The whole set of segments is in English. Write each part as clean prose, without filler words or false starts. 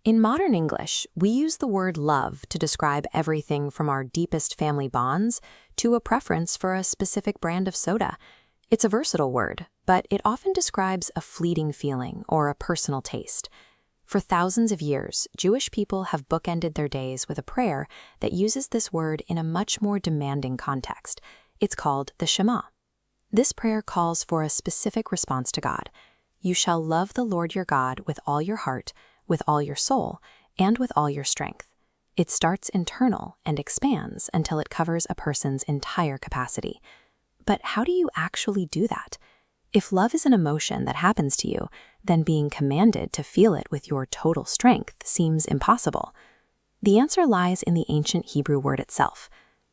In modern English, we use the word love to describe everything from our deepest family bonds to a preference for a specific brand of soda. It's a versatile word, but it often describes a fleeting feeling or a personal taste. For thousands of years, Jewish people have bookended their days with a prayer that uses this word in a much more demanding context. It's called the Shema. This prayer calls for a specific response to God. You shall love the Lord your God with all your heart, with all your soul, and with all your strength. It starts internal and expands until it covers a person's entire capacity. But how do you actually do that? If love is an emotion that happens to you, then being commanded to feel it with your total strength seems impossible. The answer lies in the ancient Hebrew word itself.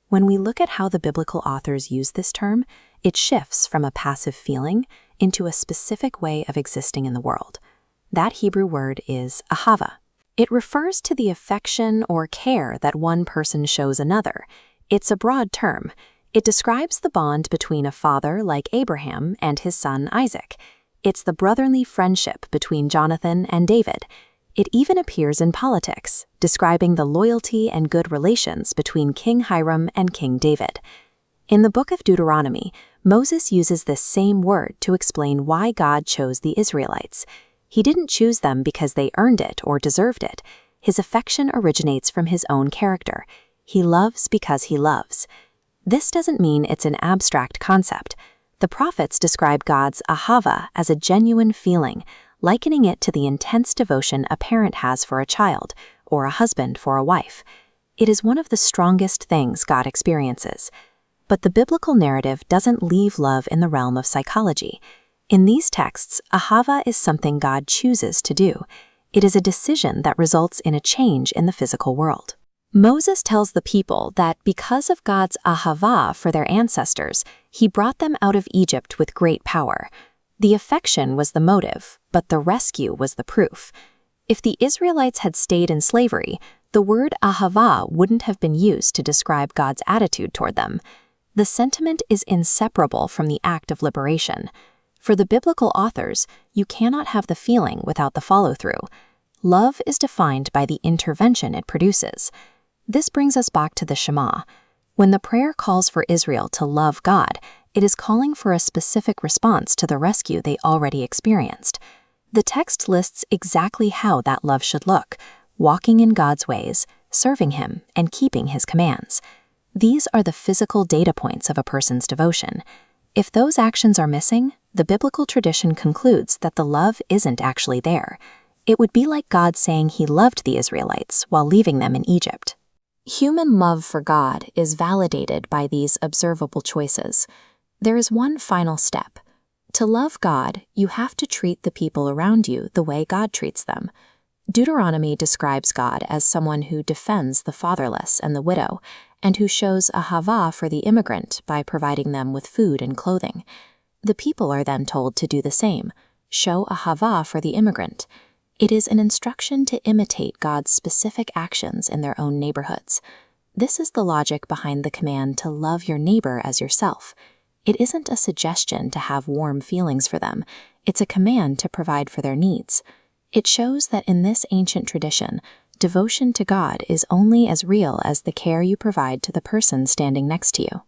When we look at how the biblical authors use this term, it shifts from a passive feeling into a specific way of existing in the world. That Hebrew word is Ahavah. It refers to the affection or care that one person shows another. It's a broad term. It describes the bond between a father like Abraham and his son Isaac. It's the brotherly friendship between Jonathan and David. It even appears in politics, describing the loyalty and good relations between King Hiram and King David. In the book of Deuteronomy, Moses uses this same word to explain why God chose the Israelites. He didn't choose them because they earned it or deserved it. His affection originates from his own character. He loves because he loves. This doesn't mean it's an abstract concept. The prophets describe God's Ahavah as a genuine feeling, likening it to the intense devotion a parent has for a child, or a husband for a wife. It is one of the strongest things God experiences. But the biblical narrative doesn't leave love in the realm of psychology. In these texts, Ahavah is something God chooses to do. It is a decision that results in a change in the physical world. Moses tells the people that because of God's Ahavah for their ancestors, he brought them out of Egypt with great power. The affection was the motive, but the rescue was the proof. If the Israelites had stayed in slavery, the word Ahavah wouldn't have been used to describe God's attitude toward them. The sentiment is inseparable from the act of liberation. For the biblical authors, you cannot have the feeling without the follow-through. Love is defined by the intervention it produces. This brings us back to the Shema. When the prayer calls for Israel to love God, it is calling for a specific response to the rescue they already experienced. The text lists exactly how that love should look: walking in God's ways, serving Him, and keeping His commands. These are the physical data points of a person's devotion. If those actions are missing, the biblical tradition concludes that the love isn't actually there. It would be like God saying He loved the Israelites while leaving them in Egypt. Human love for God is validated by these observable choices. There is one final step. To love God, you have to treat the people around you the way God treats them. Deuteronomy describes God as someone who defends the fatherless and the widow, and who shows Ahavah for the immigrant by providing them with food and clothing. The people are then told to do the same, show Ahavah for the immigrant. It is an instruction to imitate God's specific actions in their own neighborhoods. This is the logic behind the command to love your neighbor as yourself. It isn't a suggestion to have warm feelings for them. It's a command to provide for their needs. It shows that in this ancient tradition, devotion to God is only as real as the care you provide to the person standing next to you.